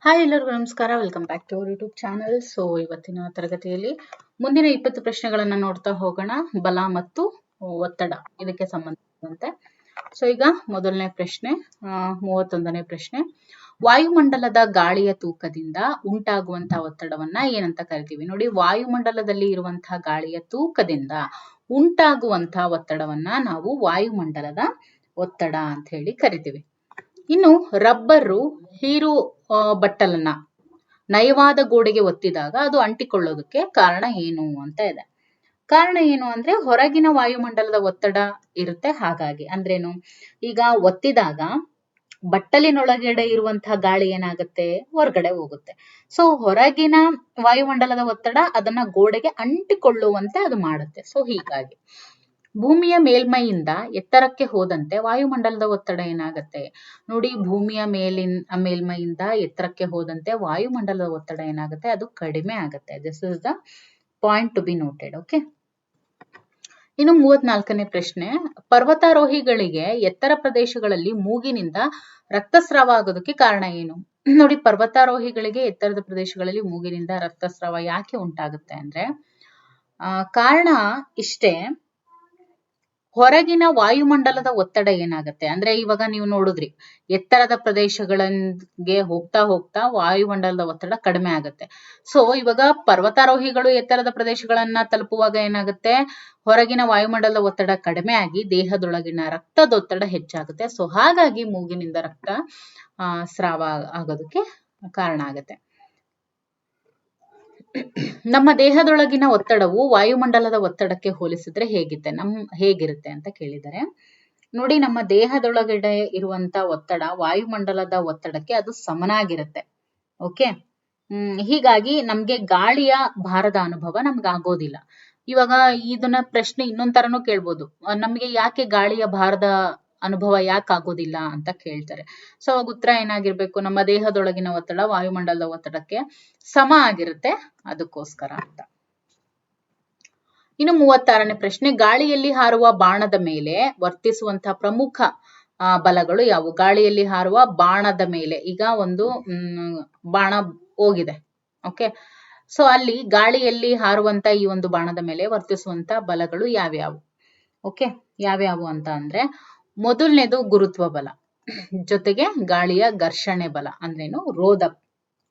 Hi ಎಲ್ಲರಿಗೂ ನಮಸ್ಕಾರ. Welcome back to our YouTube channel. So ಇವತ್ತಿನ ತರಗತಿಯಲ್ಲಿ ಮುಂದಿನ 20 ಪ್ರಶ್ನೆಗಳನ್ನ ನೋಡ್ತಾ ಹೋಗೋಣ. ಬಲ ಮತ್ತು ಒತ್ತಡ ಇದಕ್ಕೆ ಸಂಬಂಧಿಸಿದಂತೆ. ಸೊ ಈಗ ಮೊದಲನೇ ಪ್ರಶ್ನೆ, 31ನೇ ಪ್ರಶ್ನೆ. ವಾಯುಮಂಡಲದ ಗಾಳಿಯ ತೂಕದಿಂದ ಉಂಟಾಗುವಂತಹ ಒತ್ತಡವನ್ನ ಏನಂತ ಕರಿತೀವಿ? ನೋಡಿ, ವಾಯುಮಂಡಲದಲ್ಲಿ ಇರುವಂತಹ ಗಾಳಿಯ ತೂಕದಿಂದ ಉಂಟಾಗುವಂತಹ ಒತ್ತಡವನ್ನ ನಾವು ವಾಯುಮಂಡಲದ ಒತ್ತಡ ಅಂತ ಹೇಳಿ ಕರಿತೀವಿ. ಇನ್ನು ರಬ್ಬರು ಹೀರು ಬಟ್ಟಲನ್ನ ನಯವಾದ ಗೋಡೆಗೆ ಒತ್ತಿದಾಗ ಅದು ಅಂಟಿಕೊಳ್ಳೋದಕ್ಕೆ ಕಾರಣ ಏನು ಅಂತ ಇದೆ. ಕಾರಣ ಏನು ಅಂದ್ರೆ ಹೊರಗಿನ ವಾಯುಮಂಡಲದ ಒತ್ತಡ ಇರುತ್ತೆ. ಹಾಗಾಗಿ ಅಂದ್ರೇನು, ಈಗ ಒತ್ತಿದಾಗ ಬಟ್ಟಲಿನೊಳಗಡೆ ಇರುವಂತಹ ಗಾಳಿ ಏನಾಗುತ್ತೆ, ಹೊರಗಡೆ ಹೋಗುತ್ತೆ. ಸೊ ಹೊರಗಿನ ವಾಯುಮಂಡಲದ ಒತ್ತಡ ಅದನ್ನ ಗೋಡೆಗೆ ಅಂಟಿಕೊಳ್ಳುವಂತೆ ಅದು ಮಾಡುತ್ತೆ. ಸೊ ಹೀಗಾಗಿ ಭೂಮಿಯ ಮೇಲ್ಮೈಯಿಂದ ಎತ್ತರಕ್ಕೆ ಹೋದಂತೆ ವಾಯುಮಂಡಲದ ಒತ್ತಡ ಏನಾಗುತ್ತೆ? ನೋಡಿ, ಭೂಮಿಯ ಮೇಲ್ಮೈಯಿಂದ ಎತ್ತರಕ್ಕೆ ಹೋದಂತೆ ವಾಯುಮಂಡಲದ ಒತ್ತಡ ಏನಾಗುತ್ತೆ, ಅದು ಕಡಿಮೆ ಆಗುತ್ತೆ. This is the point to be noted. Okay. ಇನ್ನು 34ನೇ ಪ್ರಶ್ನೆ. ಪರ್ವತಾರೋಹಿಗಳಿಗೆ ಎತ್ತರ ಪ್ರದೇಶಗಳಲ್ಲಿ ಮೂಗಿನಿಂದ ರಕ್ತಸ್ರಾವ ಆಗೋದಕ್ಕೆ ಕಾರಣ ಏನು? ನೋಡಿ, ಪರ್ವತಾರೋಹಿಗಳಿಗೆ ಎತ್ತರದ ಪ್ರದೇಶಗಳಲ್ಲಿ ಮೂಗಿನಿಂದ ರಕ್ತಸ್ರಾವ ಯಾಕೆ ಉಂಟಾಗುತ್ತೆ ಅಂದ್ರೆ ಕಾರಣ ಇಷ್ಟೇ. ಹೊರಗಿನ ವಾಯುಮಂಡಲದ ಒತ್ತಡ ಏನಾಗುತ್ತೆ ಅಂದ್ರೆ, ಇವಾಗ ನೀವು ನೋಡಿದ್ರಿ, ಎತ್ತರದ ಪ್ರದೇಶಗಳಿಗೆ ಹೋಗ್ತಾ ಹೋಗ್ತಾ ವಾಯುಮಂಡಲದ ಒತ್ತಡ ಕಡಿಮೆ ಆಗುತ್ತೆ. ಸೊ ಇವಾಗ ಪರ್ವತಾರೋಹಿಗಳು ಎತ್ತರದ ಪ್ರದೇಶಗಳನ್ನ ತಲುಪುವಾಗ ಏನಾಗುತ್ತೆ, ಹೊರಗಿನ ವಾಯುಮಂಡಲದ ಒತ್ತಡ ಕಡಿಮೆ ಆಗಿ ದೇಹದೊಳಗಿನ ರಕ್ತದೊತ್ತಡ ಹೆಚ್ಚಾಗುತ್ತೆ. ಸೊ ಹಾಗಾಗಿ ಮೂಗಿನಿಂದ ರಕ್ತ ಸ್ರಾವ ಆಗೋದಕ್ಕೆ ಕಾರಣ ಆಗುತ್ತೆ. ನಮ್ಮ ದೇಹದೊಳಗಿನ ಒತ್ತಡವು ವಾಯುಮಂಡಲದ ಒತ್ತಡಕ್ಕೆ ಹೋಲಿಸಿದ್ರೆ ಹೇಗಿರುತ್ತೆ ಅಂತ ಕೇಳಿದರೆ, ನೋಡಿ, ನಮ್ಮ ದೇಹದೊಳಗಡೆ ಇರುವಂತ ಒತ್ತಡ ವಾಯುಮಂಡಲದ ಒತ್ತಡಕ್ಕೆ ಅದು ಸಮನಾಗಿರುತ್ತೆ. ಓಕೆ. ಹೀಗಾಗಿ ನಮ್ಗೆ ಗಾಳಿಯ ಭಾರದ ಅನುಭವ ನಮ್ಗೆ ಆಗೋದಿಲ್ಲ. ಇವಾಗ ಇದನ್ನ ಪ್ರಶ್ನೆ ಇನ್ನೊಂದ್ ತರನು ಕೇಳ್ಬೋದು, ನಮ್ಗೆ ಯಾಕೆ ಗಾಳಿಯ ಭಾರದ ಅನುಭವ ಯಾಕೆ ಆಗೋದಿಲ್ಲ ಅಂತ ಕೇಳ್ತಾರೆ. ಸೊ ಅವಾಗ ಉತ್ತರ ಏನಾಗಿರ್ಬೇಕು, ನಮ್ಮ ದೇಹದೊಳಗಿನ ಒತ್ತಡ ವಾಯುಮಂಡಲದ ಒತ್ತಡಕ್ಕೆ ಸಮ ಆಗಿರುತ್ತೆ, ಅದಕ್ಕೋಸ್ಕರ ಅಂತ. ಇನ್ನು 36ನೇ ಪ್ರಶ್ನೆ. ಗಾಳಿಯಲ್ಲಿ ಹಾರುವ ಬಾಣದ ಮೇಲೆ ವರ್ತಿಸುವಂತಹ ಪ್ರಮುಖ ಬಲಗಳು ಯಾವುವು? ಗಾಳಿಯಲ್ಲಿ ಹಾರುವ ಬಾಣದ ಮೇಲೆ, ಈಗ ಒಂದು ಬಾಣ ಹೋಗಿದೆ. ಓಕೆ. ಸೊ ಅಲ್ಲಿ ಗಾಳಿಯಲ್ಲಿ ಹಾರುವಂತ ಈ ಒಂದು ಬಾಣದ ಮೇಲೆ ವರ್ತಿಸುವಂತ ಬಲಗಳು ಯಾವ್ಯಾವು? ಓಕೆ, ಯಾವ್ಯಾವು ಅಂತ ಅಂದ್ರೆ, ಮೊದಲನೇದು ಗುರುತ್ವ ಬಲ, ಜೊತೆಗೆ ಗಾಳಿಯ ಘರ್ಷಣೆ ಬಲ ಅಂದ್ರೇನು, ರೋಧ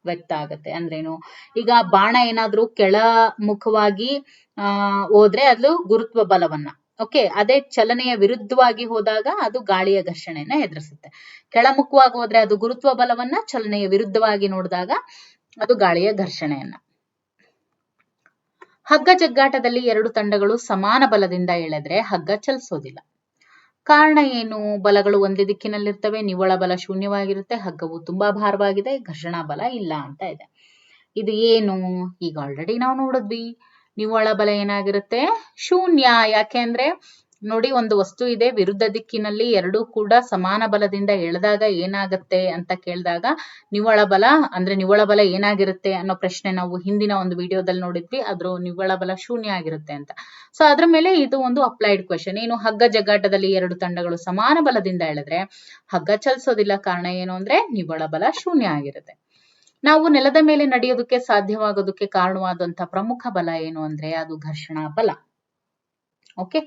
ವ್ಯಕ್ತ ಆಗುತ್ತೆ. ಅಂದ್ರೇನು, ಈಗ ಬಾಣ ಏನಾದ್ರೂ ಕೆಳಮುಖವಾಗಿ ಹೋದ್ರೆ ಅದು ಗುರುತ್ವ ಬಲವನ್ನ, ಓಕೆ, ಅದೇ ಚಲನೆಯ ವಿರುದ್ಧವಾಗಿ ಹೋದಾಗ ಅದು ಗಾಳಿಯ ಘರ್ಷಣೆಯನ್ನ ಎದುರಿಸುತ್ತೆ. ಕೆಳಮುಖವಾಗಿ ಹೋದ್ರೆ ಅದು ಗುರುತ್ವ ಬಲವನ್ನ, ಚಲನೆಯ ವಿರುದ್ಧವಾಗಿ ನೋಡಿದಾಗ ಅದು ಗಾಳಿಯ ಘರ್ಷಣೆಯನ್ನ. ಹಗ್ಗ ಜಗ್ಗಾಟದಲ್ಲಿ 2 ತಂಡಗಳು ಸಮಾನ ಬಲದಿಂದ ಎಳೆದ್ರೆ ಹಗ್ಗ ಚಲಿಸೋದಿಲ್ಲ. ಕಾರಣ ಏನು? ಬಲಗಳು ಒಂದೇ ದಿಕ್ಕಿನಲ್ಲಿರ್ತವೆ, ನಿವ್ವಳ ಬಲ ಶೂನ್ಯವಾಗಿರುತ್ತೆ, ಹಗ್ಗವು ತುಂಬಾ ಭಾರವಾಗಿದೆ, ಘರ್ಷಣಾ ಬಲ ಇಲ್ಲ ಅಂತ ಇದೆ. ಇದು ಏನು? ಈಗ ಆಲ್ರೆಡಿ ನಾವು ನೋಡಿದ್ವಿ, ನಿವ್ವಳ ಬಲ ಏನಾಗಿರುತ್ತೆ, ಶೂನ್ಯ. ಯಾಕೆ ಅಂದ್ರೆ ನೋಡಿ, ಒಂದು ವಸ್ತು ಇದೆ, ವಿರುದ್ಧ ದಿಕ್ಕಿನಲ್ಲಿ ಎರಡೂ ಕೂಡ ಸಮಾನ ಬಲದಿಂದ ಎಳೆದಾಗ ಏನಾಗುತ್ತೆ ಅಂತ ಕೇಳಿದಾಗ ನಿವ್ವಳ ಬಲ ಅಂದ್ರೆ ನಿವ್ವಳ ಬಲ ಏನಾಗಿರುತ್ತೆ ಅನ್ನೋ ಪ್ರಶ್ನೆ ನಾವು ಹಿಂದಿನ ಒಂದು ವಿಡಿಯೋದಲ್ಲಿ ನೋಡಿದ್ವಿ. ಅದ್ರ ನಿವ್ವಳ ಬಲ ಶೂನ್ಯ ಆಗಿರುತ್ತೆ ಅಂತ. ಸೊ ಅದ್ರ ಮೇಲೆ ಇದು ಒಂದು ಅಪ್ಲೈಡ್ ಕ್ವೆಶನ್. ಏನು? ಹಗ್ಗ ಜಗ್ಗಾಟದಲ್ಲಿ 2 ತಂಡಗಳು ಸಮಾನ ಬಲದಿಂದ ಎಳೆದ್ರೆ ಹಗ್ಗ ಚಲಿಸೋದಿಲ್ಲ. ಕಾರಣ ಏನು ಅಂದ್ರೆ ನಿವ್ವಳ ಬಲ ಶೂನ್ಯ ಆಗಿರುತ್ತೆ. ನಾವು ನೆಲದ ಮೇಲೆ ನಡೆಯೋದಕ್ಕೆ ಸಾಧ್ಯವಾಗೋದಕ್ಕೆ ಕಾರಣವಾದಂತಹ ಪ್ರಮುಖ ಬಲ ಏನು ಅಂದ್ರೆ ಅದು ಘರ್ಷಣಾ ಬಲ. ಓಕೆ.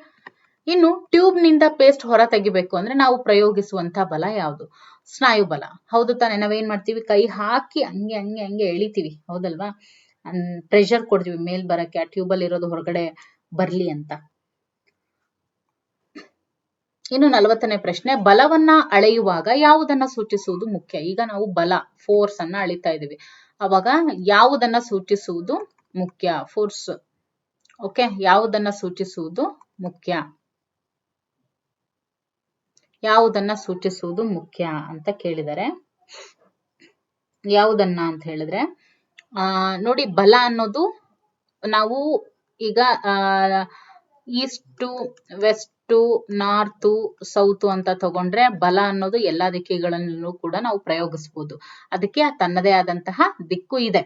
ಇನ್ನು ಟ್ಯೂಬ್ ನಿಂದ ಪೇಸ್ಟ್ ಹೊರ ತೆಗಿಬೇಕು ಅಂದ್ರೆ ನಾವು ಪ್ರಯೋಗಿಸುವಂತಹ ಬಲ ಯಾವುದು? ಸ್ನಾಯು ಬಲ. ಹೌದು ತಾನೆ? ನಾವೇನ್ ಮಾಡ್ತೀವಿ, ಕೈ ಹಾಕಿ ಹಂಗೆ ಹಂಗೆ ಹಂಗೆ ಎಳಿತೀವಿ, ಹೌದಲ್ವಾ? ಪ್ರೆಷರ್ ಕೊಡ್ತೀವಿ ಮೇಲ್ ಬರಕ್ಕೆ, ಆ ಟ್ಯೂಬ್ ಅಲ್ಲಿ ಇರೋದು ಹೊರಗಡೆ ಬರ್ಲಿ ಅಂತ. ಇನ್ನು 40ನೇ ಪ್ರಶ್ನೆ. ಬಲವನ್ನ ಅಳೆಯುವಾಗ ಯಾವುದನ್ನ ಸೂಚಿಸುವುದು ಮುಖ್ಯ? ಈಗ ನಾವು ಬಲ, ಫೋರ್ಸ್ ಅನ್ನ ಅಳಿತಾ ಇದೀವಿ, ಅವಾಗ ಯಾವುದನ್ನ ಸೂಚಿಸುವುದು ಮುಖ್ಯ? ಫೋರ್ಸ್. ಓಕೆ, ಯಾವುದನ್ನ ಸೂಚಿಸುವುದು ಮುಖ್ಯ? ಯಾವುದನ್ನ ಸೂಚಿಸುವುದು ಮುಖ್ಯ ಅಂತ ಕೇಳಿದರೆ, ಯಾವುದನ್ನ ಅಂತ ಹೇಳಿದ್ರೆ ನೋಡಿ, ಬಲ ಅನ್ನೋದು ನಾವು ಈಗ ಈಸ್ಟ್, ವೆಸ್ಟ್, ನಾರ್ತ್, ಸೌತ್ ಅಂತ ತಗೊಂಡ್ರೆ ಬಲ ಅನ್ನೋದು ಎಲ್ಲಾ ದಿಕ್ಕುಗಳಲ್ಲೂ ಕೂಡ ನಾವು ಪ್ರಯೋಗಿಸಬಹುದು. ಅದಕ್ಕೆ ತನ್ನದೇ ಆದಂತಹ ದಿಕ್ಕು ಇದೆ,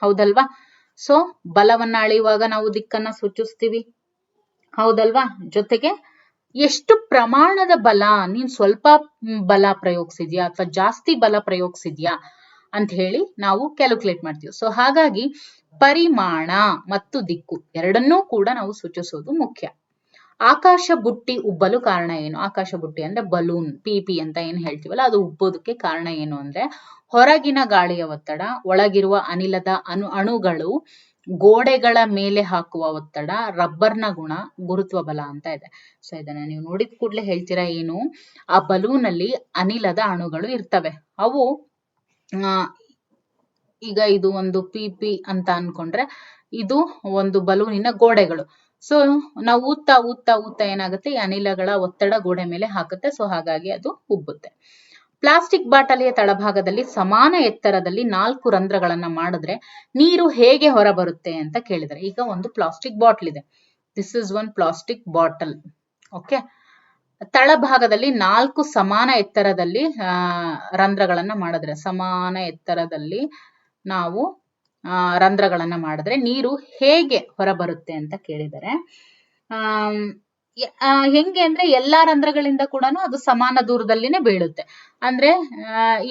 ಹೌದಲ್ವಾ? ಸೊ ಬಲವನ್ನ ಅಳೆಯುವಾಗ ನಾವು ದಿಕ್ಕನ್ನ ಸೂಚಿಸ್ತೀವಿ, ಹೌದಲ್ವಾ? ಜೊತೆಗೆ ಎಷ್ಟು ಪ್ರಮಾಣದ ಬಲ, ನೀನ್ ಸ್ವಲ್ಪ ಬಲ ಪ್ರಯೋಗಿಸಿದ್ಯಾ ಅಥವಾ ಜಾಸ್ತಿ ಬಲ ಪ್ರಯೋಗಿಸಿದ್ಯಾ ಅಂತ ಹೇಳಿ ನಾವು ಕ್ಯಾಲ್ಕುಲೇಟ್ ಮಾಡ್ತೀವಿ. ಸೊ ಹಾಗಾಗಿ ಪರಿಮಾಣ ಮತ್ತು ದಿಕ್ಕು ಎರಡನ್ನೂ ಕೂಡ ನಾವು ಸೂಚಿಸೋದು ಮುಖ್ಯ. ಆಕಾಶ ಬುಟ್ಟಿ ಉಬ್ಬಲು ಕಾರಣ ಏನು? ಆಕಾಶ ಬುಟ್ಟಿ ಅಂದ್ರೆ ಬಲೂನ್, ಪಿ ಅಂತ ಏನ್ ಹೇಳ್ತೀವಲ್ಲ, ಅದು ಉಬ್ಬೋದಕ್ಕೆ ಕಾರಣ ಏನು ಅಂದ್ರೆ ಹೊರಗಿನ ಗಾಳಿಯ ಒತ್ತಡ, ಒಳಗಿರುವ ಅನಿಲದ ಅಣುಗಳು, ಗೋಡೆಗಳ ಮೇಲೆ ಹಾಕುವ ಒತ್ತಡ, ರಬ್ಬರ್ನ ಗುಣ, ಗುರುತ್ವ ಬಲ ಅಂತ ಇದೆ. ಸೊ ಇದನ್ನ ನೀವು ನೋಡಿದ ಕೂಡಲೇ ಹೇಳ್ತೀರಾ ಏನು? ಆ ಬಲೂನ್ ಅಲ್ಲಿ ಅನಿಲದ ಅಣುಗಳು ಇರ್ತವೆ. ಅವು ಈಗ ಇದು ಒಂದು ಪಿ ಅಂತ ಅನ್ಕೊಂಡ್ರೆ ಇದು ಒಂದು ಬಲೂನಿನ ಗೋಡೆಗಳು. ಸೊ ನಾವು ಊದ್ತಾ ಊದ್ತಾ ಊದ್ತಾ ಏನಾಗುತ್ತೆ, ಈ ಅನಿಲಗಳ ಒತ್ತಡ ಗೋಡೆ ಮೇಲೆ ಹಾಕುತ್ತೆ. ಸೊ ಹಾಗಾಗಿ ಅದು ಉಬ್ಬುತ್ತೆ. ಪ್ಲಾಸ್ಟಿಕ್ ಬಾಟಲಿಯ ತಳಭಾಗದಲ್ಲಿ ಸಮಾನ ಎತ್ತರದಲ್ಲಿ 4 ರಂಧ್ರಗಳನ್ನ ಮಾಡಿದ್ರೆ ನೀರು ಹೇಗೆ ಹೊರ ಬರುತ್ತೆ ಅಂತ ಕೇಳಿದರೆ, ಈಗ ಒಂದು ಪ್ಲಾಸ್ಟಿಕ್ ಬಾಟಲ್ ಇದೆ. This is one plastic bottle. Okay, ತಳಭಾಗದಲ್ಲಿ 4 ಸಮಾನ ಎತ್ತರದಲ್ಲಿ ರಂಧ್ರಗಳನ್ನ ಮಾಡಿದ್ರೆ, ಸಮಾನ ಎತ್ತರದಲ್ಲಿ ನಾವು ರಂಧ್ರಗಳನ್ನ ಮಾಡಿದ್ರೆ ನೀರು ಹೇಗೆ ಹೊರ ಬರುತ್ತೆ ಅಂತ ಕೇಳಿದರೆ, ಹೆಂಗೆ ಅಂದ್ರೆ ಎಲ್ಲಾ ರಂಧ್ರಗಳಿಂದ ಕೂಡ ಅದು ಸಮಾನ ದೂರದಲ್ಲಿನೇ ಬೀಳುತ್ತೆ. ಅಂದ್ರೆ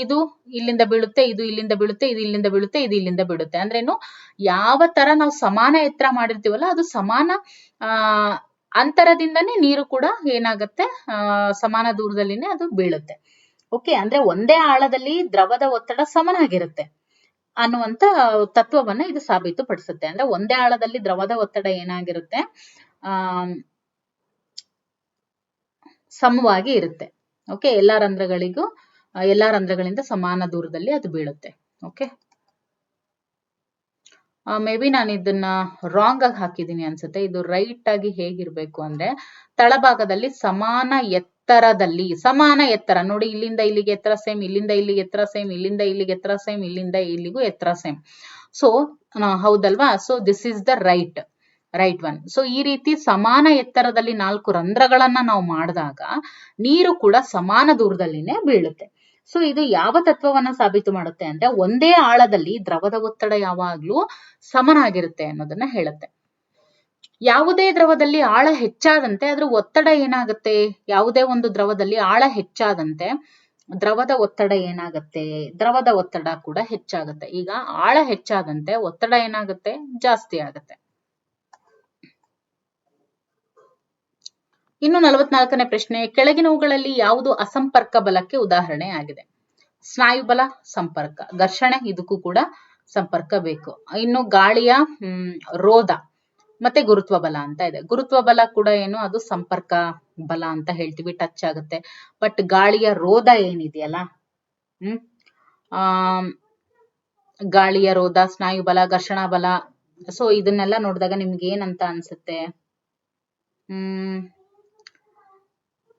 ಇದು ಇಲ್ಲಿಂದ ಬೀಳುತ್ತೆ, ಇದು ಇಲ್ಲಿಂದ ಬೀಳುತ್ತೆ, ಇದು ಇಲ್ಲಿಂದ ಬೀಳುತ್ತೆ, ಇದು ಇಲ್ಲಿಂದ ಬೀಳುತ್ತೆ. ಅಂದ್ರೇನು, ಯಾವ ತರ ನಾವು ಸಮಾನ ಎತ್ತರ ಮಾಡಿರ್ತೀವಲ್ಲ ಅದು ಸಮಾನ ಅಂತರದಿಂದನೇ ನೀರು ಕೂಡ ಏನಾಗುತ್ತೆ, ಸಮಾನ ದೂರದಲ್ಲಿನೇ ಅದು ಬೀಳುತ್ತೆ. ಓಕೆ, ಅಂದ್ರೆ ಒಂದೇ ಆಳದಲ್ಲಿ ದ್ರವದ ಒತ್ತಡ ಸಮನಾಗಿರುತ್ತೆ ಅನ್ನುವಂತ ತತ್ವವನ್ನ ಇದು ಸಾಬೀತುಪಡಿಸುತ್ತೆ. ಅಂದ್ರೆ ಒಂದೇ ಆಳದಲ್ಲಿ ದ್ರವದ ಒತ್ತಡ ಏನಾಗಿರುತ್ತೆ, ಸಮವಾಗಿ ಇರುತ್ತೆ. ಓಕೆ, ಎಲ್ಲಾ ರಂಧ್ರಗಳಿಂದ ಸಮಾನ ದೂರದಲ್ಲಿ ಅದು ಬೀಳುತ್ತೆ. ಓಕೆ, ಮೇ ಬಿ ನಾನು ಇದನ್ನ ರಾಂಗ್ ಆಗಿ ಹಾಕಿದೀನಿ ಅನ್ಸುತ್ತೆ. ಇದು ರೈಟ್ ಆಗಿ ಹೇಗಿರ್ಬೇಕು ಅಂದ್ರೆ, ತಳಭಾಗದಲ್ಲಿ ಸಮಾನ ಎತ್ತರ ನೋಡಿ, ಇಲ್ಲಿಂದ ಇಲ್ಲಿಗೆ ಎತ್ತರ ಸೇಮ್, ಇಲ್ಲಿಂದ ಇಲ್ಲಿಗೆ ಎತ್ತರ ಸೇಮ್, ಇಲ್ಲಿಂದ ಇಲ್ಲಿಗೆ ಎತ್ತರ ಸೇಮ್, ಇಲ್ಲಿಂದ ಇಲ್ಲಿಗೂ ಎತ್ತರ ಸೇಮ್. ಸೊ ಹೌದಲ್ವಾ? So this is the right one. So ಈ ರೀತಿ ಸಮಾನ ಎತ್ತರದಲ್ಲಿ 4 ರಂಧ್ರಗಳನ್ನ ನಾವು ಮಾಡಿದಾಗ ನೀರು ಕೂಡ ಸಮಾನ ದೂರದಲ್ಲಿನೇ ಬೀಳುತ್ತೆ. ಸೊ ಇದು ಯಾವ ತತ್ವವನ್ನ ಸಾಬೀತು ಮಾಡುತ್ತೆ ಅಂದ್ರೆ, ಒಂದೇ ಆಳದಲ್ಲಿ ದ್ರವದ ಒತ್ತಡ ಯಾವಾಗ್ಲೂ ಸಮನಾಗಿರುತ್ತೆ ಅನ್ನೋದನ್ನ ಹೇಳುತ್ತೆ. ಯಾವುದೇ ದ್ರವದಲ್ಲಿ ಆಳ ಹೆಚ್ಚಾದಂತೆ ಅದ್ರ ಒತ್ತಡ ಏನಾಗುತ್ತೆ, ಯಾವುದೇ ಒಂದು ದ್ರವದಲ್ಲಿ ಆಳ ಹೆಚ್ಚಾದಂತೆ ದ್ರವದ ಒತ್ತಡ ಏನಾಗುತ್ತೆ, ದ್ರವದ ಒತ್ತಡ ಕೂಡ ಹೆಚ್ಚಾಗುತ್ತೆ. ಈಗ ಆಳ ಹೆಚ್ಚಾದಂತೆ ಒತ್ತಡ ಏನಾಗುತ್ತೆ, ಜಾಸ್ತಿ ಆಗುತ್ತೆ. ಇನ್ನು 44ನೇ ಪ್ರಶ್ನೆ, ಕೆಳಗಿನವುಗಳಲ್ಲಿ ಯಾವುದು ಅಸಂಪರ್ಕ ಬಲಕ್ಕೆ ಉದಾಹರಣೆ ಆಗಿದೆ? ಸ್ನಾಯುಬಲ, ಸಂಪರ್ಕ, ಘರ್ಷಣೆ, ಇದಕ್ಕೂ ಕೂಡ ಸಂಪರ್ಕ ಬೇಕು. ಇನ್ನು ಗಾಳಿಯ ರೋಧ ಮತ್ತೆ ಗುರುತ್ವ ಬಲ ಅಂತ ಇದೆ. ಗುರುತ್ವ ಬಲ ಕೂಡ ಏನು, ಅದು ಸಂಪರ್ಕ ಬಲ ಅಂತ ಹೇಳ್ತೀವಿ, ಟಚ್ ಆಗುತ್ತೆ. ಬಟ್ ಗಾಳಿಯ ರೋಧ ಏನಿದೆಯಲ್ಲ, ಗಾಳಿಯ ರೋಧ, ಸ್ನಾಯುಬಲ, ಘರ್ಷಣಾ ಬಲ, ಸೊ ಇದನ್ನೆಲ್ಲ ನೋಡಿದಾಗ ನಿಮ್ಗೆ ಏನಂತ ಅನ್ಸುತ್ತೆ?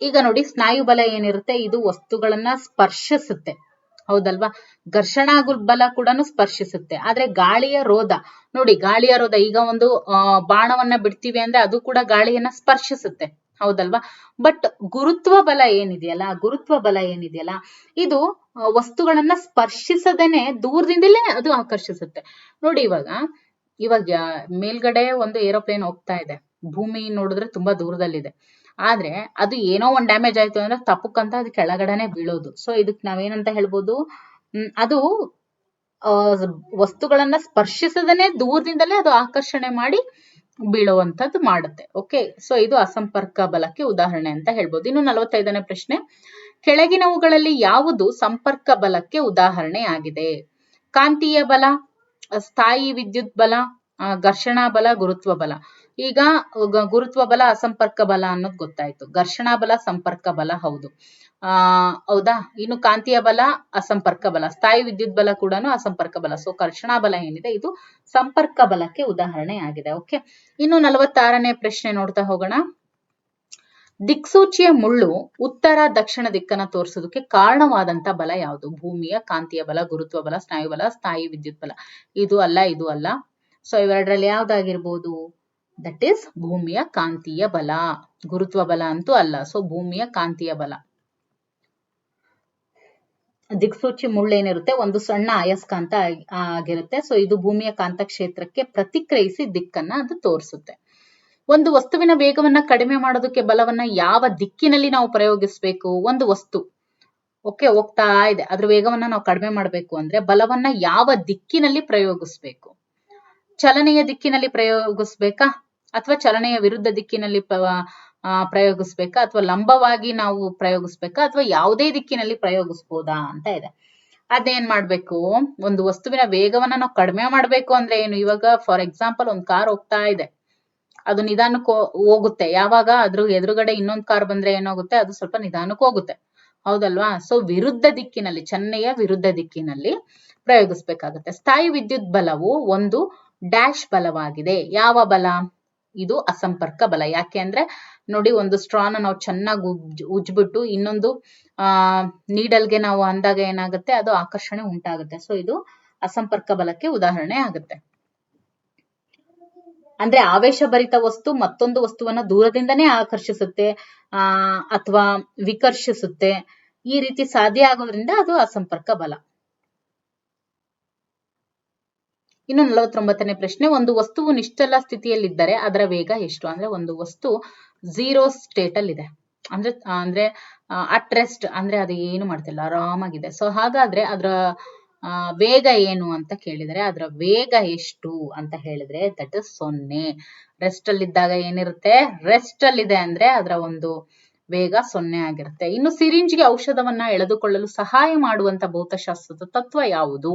ಈಗ ನೋಡಿ, ಸ್ನಾಯುಬಲ ಏನಿರುತ್ತೆ, ಇದು ವಸ್ತುಗಳನ್ನ ಸ್ಪರ್ಶಿಸುತ್ತೆ, ಹೌದಲ್ವಾ? ಘರ್ಷಣಾ ಬಲ ಕೂಡ ಸ್ಪರ್ಶಿಸುತ್ತೆ. ಆದ್ರೆ ಗಾಳಿಯ ರೋಧ ನೋಡಿ, ಗಾಳಿಯ ರೋಧ, ಈಗ ಒಂದು ಬಾಣವನ್ನ ಬಿಡ್ತೀವಿ ಅಂದ್ರೆ ಅದು ಕೂಡ ಗಾಳಿಯನ್ನ ಸ್ಪರ್ಶಿಸುತ್ತೆ, ಹೌದಲ್ವಾ? ಬಟ್ ಗುರುತ್ವ ಬಲ ಏನಿದೆಯಲ್ಲ, ಇದು ವಸ್ತುಗಳನ್ನ ಸ್ಪರ್ಶಿಸದೇನೆ ದೂರದಿಂದಲೇ ಅದು ಆಕರ್ಷಿಸುತ್ತೆ. ನೋಡಿ, ಇವಾಗ ಮೇಲ್ಗಡೆ ಒಂದು ಏರೋಪ್ಲೇನ್ ಹೋಗ್ತಾ ಇದೆ, ಭೂಮಿ ನೋಡಿದ್ರೆ ತುಂಬಾ ದೂರದಲ್ಲಿದೆ. ಆದ್ರೆ ಅದು ಏನೋ ಒಂದ್ ಡ್ಯಾಮೇಜ್ ಆಯ್ತು ಅಂದ್ರೆ ತಪ್ಪಕ್ಕಂತ ಅದು ಕೆಳಗಡೆನೆ ಬೀಳೋದು. ಸೊ ಇದಕ್ ನಾವೇನಂತ ಹೇಳ್ಬೋದು, ಅದು ವಸ್ತುಗಳನ್ನ ಸ್ಪರ್ಶಿಸದನೆ ದೂರದಿಂದಲೇ ಅದು ಆಕರ್ಷಣೆ ಮಾಡಿ ಬೀಳುವಂತದ್ದು ಮಾಡುತ್ತೆ. ಓಕೆ, ಸೊ ಇದು ಅಸಂಪರ್ಕ ಬಲಕ್ಕೆ ಉದಾಹರಣೆ ಅಂತ ಹೇಳ್ಬೋದು. ಇನ್ನು 45ನೇ ಪ್ರಶ್ನೆ, ಕೆಳಗಿನವುಗಳಲ್ಲಿ ಯಾವುದು ಸಂಪರ್ಕ ಬಲಕ್ಕೆ ಉದಾಹರಣೆ ಆಗಿದೆ? ಕಾಂತೀಯ ಬಲ, ಸ್ಥಾಯಿ ವಿದ್ಯುತ್ ಬಲ, ಘರ್ಷಣಾ ಬಲ, ಗುರುತ್ವ ಬಲ. ಈಗ ಗುರುತ್ವ ಬಲ ಅಸಂಪರ್ಕ ಬಲ ಅನ್ನೋದು ಗೊತ್ತಾಯ್ತು. ಘರ್ಷಣಾ ಬಲ ಸಂಪರ್ಕ ಬಲ, ಹೌದು, ಹೌದಾ? ಇನ್ನು ಕಾಂತೀಯ ಬಲ ಅಸಂಪರ್ಕ ಬಲ, ಸ್ಥಾಯಿ ವಿದ್ಯುತ್ ಬಲ ಕೂಡ ಅಸಂಪರ್ಕ ಬಲ. ಸೊ ಘರ್ಷಣಾ ಬಲ ಏನಿದೆ ಇದು ಸಂಪರ್ಕ ಬಲಕ್ಕೆ ಉದಾಹರಣೆ ಆಗಿದೆ. ಓಕೆ, ಇನ್ನು 46ನೇ ಪ್ರಶ್ನೆ ನೋಡ್ತಾ ಹೋಗೋಣ. ದಿಕ್ಸೂಚಿಯ ಮುಳ್ಳು ಉತ್ತರ ದಕ್ಷಿಣ ದಿಕ್ಕನ್ನ ತೋರಿಸೋದಕ್ಕೆ ಕಾರಣವಾದಂತ ಬಲ ಯಾವುದು? ಭೂಮಿಯ ಕಾಂತೀಯ ಬಲ, ಗುರುತ್ವ ಬಲ, ಸ್ನಾಯು ಬಲ, ಸ್ಥಾಯಿ ವಿದ್ಯುತ್ ಬಲ. ಇದು ಅಲ್ಲ. ಸೊ ಇವೆರಡರಲ್ಲಿ ಯಾವ್ದಾಗಿರ್ಬೋದು? ದಟ್ ಈಸ್ ಭೂಮಿಯ ಕಾಂತೀಯ ಬಲ. ಗುರುತ್ವ ಬಲ ಅಂತೂ ಅಲ್ಲ. ಸೊ ಭೂಮಿಯ ಕಾಂತೀಯ ಬಲ. ದಿಕ್ಸೂಚಿ ಮುಳ್ಳೇನಿರುತ್ತೆ, ಒಂದು ಸಣ್ಣ ಅಯಸ್ಕಾಂತ ಆಗಿರುತ್ತೆ. ಸೊ ಇದು ಭೂಮಿಯ ಕಾಂತಕ್ಷೇತ್ರಕ್ಕೆ ಪ್ರತಿಕ್ರಿಯಿಸಿ ದಿಕ್ಕನ್ನ ಅದು ತೋರಿಸುತ್ತೆ. ಒಂದು ವಸ್ತುವಿನ ವೇಗವನ್ನ ಕಡಿಮೆ ಮಾಡೋದಕ್ಕೆ ಬಲವನ್ನ ಯಾವ ದಿಕ್ಕಿನಲ್ಲಿ ನಾವು ಪ್ರಯೋಗಿಸಬೇಕು? ಒಂದು ವಸ್ತು ಓಕೆ, ಹೋಗ್ತಾ ಇದೆ. ಅದ್ರ ವೇಗವನ್ನ ನಾವು ಕಡಿಮೆ ಮಾಡಬೇಕು ಅಂದ್ರೆ ಬಲವನ್ನ ಯಾವ ದಿಕ್ಕಿನಲ್ಲಿ ಪ್ರಯೋಗಿಸ್ಬೇಕು? ಚಲನೆಯ ದಿಕ್ಕಿನಲ್ಲಿ ಪ್ರಯೋಗಿಸ್ಬೇಕಾ, ಅಥವಾ ಚಲನೆಯ ವಿರುದ್ಧ ದಿಕ್ಕಿನಲ್ಲಿ ಪ್ರಯೋಗಿಸ್ಬೇಕಾ, ಅಥವಾ ಲಂಬವಾಗಿ ನಾವು ಪ್ರಯೋಗಿಸ್ಬೇಕಾ, ಅಥವಾ ಯಾವುದೇ ದಿಕ್ಕಿನಲ್ಲಿ ಪ್ರಯೋಗಿಸ್ಬೋದಾ ಅಂತ ಇದೆ. ಅದೇನ್ ಮಾಡ್ಬೇಕು, ಒಂದು ವಸ್ತುವಿನ ವೇಗವನ್ನ ನಾವು ಕಡಿಮೆ ಮಾಡ್ಬೇಕು ಅಂದ್ರೆ ಏನು? ಇವಾಗ ಫಾರ್ ಎಕ್ಸಾಂಪಲ್ ಒಂದು ಕಾರ್ ಹೋಗ್ತಾ ಇದೆ, ಅದು ನಿಧಾನಕ್ಕೆ ಹೋಗುತ್ತೆ. ಯಾವಾಗ ಅದ್ರ ಎದುರುಗಡೆ ಇನ್ನೊಂದು ಕಾರ್ ಬಂದ್ರೆ ಏನಾಗುತ್ತೆ, ಅದು ಸ್ವಲ್ಪ ನಿಧಾನಕ್ಕೆ ಹೋಗುತ್ತೆ, ಹೌದಲ್ವಾ? ಸೊ ವಿರುದ್ಧ ದಿಕ್ಕಿನಲ್ಲಿ, ಚಲನೆಯ ವಿರುದ್ಧ ದಿಕ್ಕಿನಲ್ಲಿ ಪ್ರಯೋಗಿಸ್ಬೇಕಾಗುತ್ತೆ. ಸ್ಥಾಯಿ ವಿದ್ಯುತ್ ಬಲವು ಒಂದು ಡ್ಯಾಶ್ ಬಲವಾಗಿದೆ. ಯಾವ ಬಲ ಇದು? ಅಸಂಪರ್ಕ ಬಲ. ಯಾಕೆ ಅಂದ್ರೆ ನೋಡಿ, ಒಂದು ಸ್ಟ್ರಾನ ನಾವು ಚೆನ್ನಾಗಿ ಉಜ್ಬಿಟ್ಟು ಇನ್ನೊಂದು ನೀಡಲ್ಗೆ ನಾವು ಅಂದಾಗ ಏನಾಗುತ್ತೆ, ಅದು ಆಕರ್ಷಣೆ ಉಂಟಾಗುತ್ತೆ. ಸೊ ಇದು ಅಸಂಪರ್ಕ ಬಲಕ್ಕೆ ಉದಾಹರಣೆ ಆಗುತ್ತೆ. ಅಂದ್ರೆ ಆವೇಶಭರಿತ ವಸ್ತು ಮತ್ತೊಂದು ವಸ್ತುವನ್ನ ದೂರದಿಂದನೇ ಆಕರ್ಷಿಸುತ್ತೆ ಅಥವಾ ವಿಕರ್ಷಿಸುತ್ತೆ. ಈ ರೀತಿ ಸಾಧ್ಯ ಆಗೋದ್ರಿಂದ ಅದು ಅಸಂಪರ್ಕ ಬಲ. ಇನ್ನು 49ನೇ ಪ್ರಶ್ನೆ, ಒಂದು ವಸ್ತುವು ನಿಶ್ಚಲ ಸ್ಥಿತಿಯಲ್ಲಿದ್ದರೆ ಅದರ ವೇಗ ಎಷ್ಟು? ಅಂದ್ರೆ ಒಂದು ವಸ್ತು 0 ಸ್ಟೇಟ್ ಅಲ್ಲಿ ಇದೆ, ಅಂದ್ರೆ ಅಟ್ ರೆಸ್ಟ್, ಅಂದ್ರೆ ಅದು ಏನು ಮಾಡ್ತಿಲ್ಲ, ಆರಾಮಾಗಿದೆ. ಸೊ ಹಾಗಾದ್ರೆ ಅದರ ವೇಗ ಏನು ಅಂತ ಕೇಳಿದರೆ, ಅದರ ವೇಗ ಎಷ್ಟು ಅಂತ ಹೇಳಿದ್ರೆ ದಟ್ ಇಸ್ 0. ರೆಸ್ಟ್ ಅಲ್ಲಿ ಇದ್ದಾಗ ಏನಿರುತ್ತೆ? ರೆಸ್ಟ್ ಅಲ್ಲಿ ಇದೆ ಅಂದ್ರೆ ಅದರ ಒಂದು ವೇಗ 0 ಆಗಿರುತ್ತೆ. ಇನ್ನು ಸಿರಿಂಜ್ಗೆ ಔಷಧವನ್ನ ಎಳೆದುಕೊಳ್ಳಲು ಸಹಾಯ ಮಾಡುವಂತ ಭೌತಶಾಸ್ತ್ರದ ತತ್ವ ಯಾವುದು?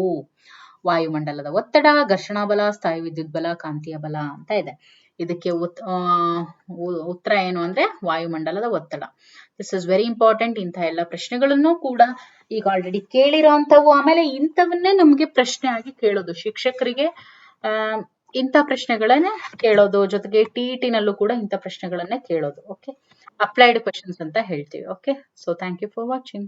ವಾಯುಮಂಡಲದ ಒತ್ತಡ, ಘರ್ಷಣಾ ಬಲ, ಸ್ಥಾಯಿ ವಿದ್ಯುತ್ ಬಲ, ಕಾಂತೀಯ ಬಲ ಅಂತ ಇದೆ. ಇದಕ್ಕೆ ಉತ್ತರ ಏನು ಅಂದ್ರೆ ವಾಯುಮಂಡಲದ ಒತ್ತಡ. This is very important. ಇಂತಹ ಎಲ್ಲ ಪ್ರಶ್ನೆಗಳನ್ನು ಕೂಡ ಈಗ ಆಲ್ರೆಡಿ ಕೇಳಿರೋಂಥವು. ಆಮೇಲೆ ಇಂಥವನ್ನೇ ನಮ್ಗೆ ಪ್ರಶ್ನೆ ಆಗಿ ಕೇಳೋದು, ಶಿಕ್ಷಕರಿಗೆ ಇಂಥ ಪ್ರಶ್ನೆಗಳನ್ನೇ ಕೇಳೋದು, ಜೊತೆಗೆ TET ನಲ್ಲೂ ಕೂಡ ಇಂಥ ಪ್ರಶ್ನೆಗಳನ್ನೇ ಕೇಳೋದು. ಓಕೆ, ಅಪ್ಲೈಡ್ ಕ್ವೆಶನ್ಸ್ ಅಂತ ಹೇಳ್ತೀವಿ. Okay, so thank you for watching.